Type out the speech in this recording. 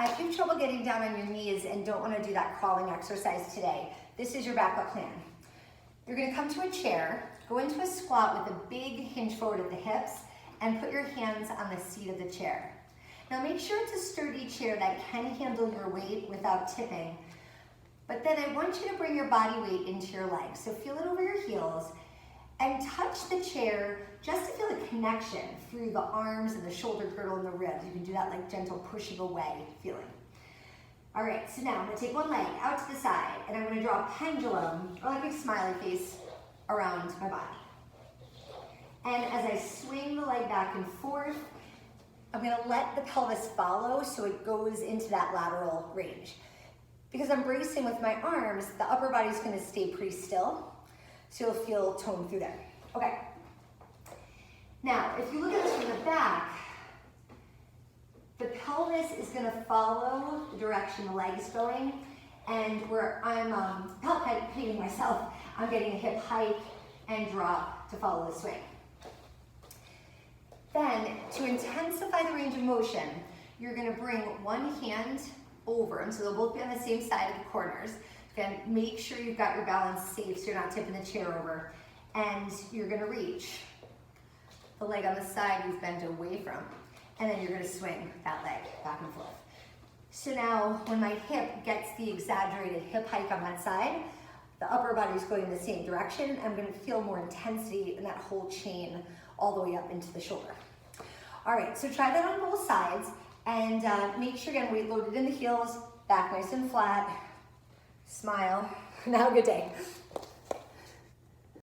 If you have trouble getting down on your knees and don't want to do that crawling exercise today, this is your backup plan. You're going to come to a chair, go into a squat with a big hinge forward at the hips, and put your hands on the seat of the chair. Now make sure it's a sturdy chair that can handle your weight without tipping. But then I want you to bring your body weight into your legs. So feel it over your heels and touch the chair just to feel a connection through the arms and the shoulder girdle and the ribs. You can do that like gentle pushing away feeling. All right, so now I'm gonna take one leg out to the side and I'm gonna draw a pendulum, or like a smiley face, around my body. And as I swing the leg back and forth, I'm gonna let the pelvis follow so it goes into that lateral range. Because I'm bracing with my arms, the upper body's gonna stay pretty still, so you'll feel tone through there. Okay. Now, if you look at this from the back, the pelvis is gonna follow the direction the leg is going, and where I'm palpating myself, I'm getting a hip hike and drop to follow the swing. Then, to intensify the range of motion, you're gonna bring one hand over them, so they'll both be on the same side of the corners. Again, make sure you've got your balance safe so you're not tipping the chair over. And you're gonna reach the leg on the side you've bent away from, and then you're gonna swing that leg back and forth. So now, when my hip gets the exaggerated hip hike on that side, the upper body's going in the same direction. I'm gonna feel more intensity in that whole chain all the way up into the shoulder. All right, so try that on both sides, and make sure, again, weight loaded in the heels, back nice and flat, smile. Now, good day.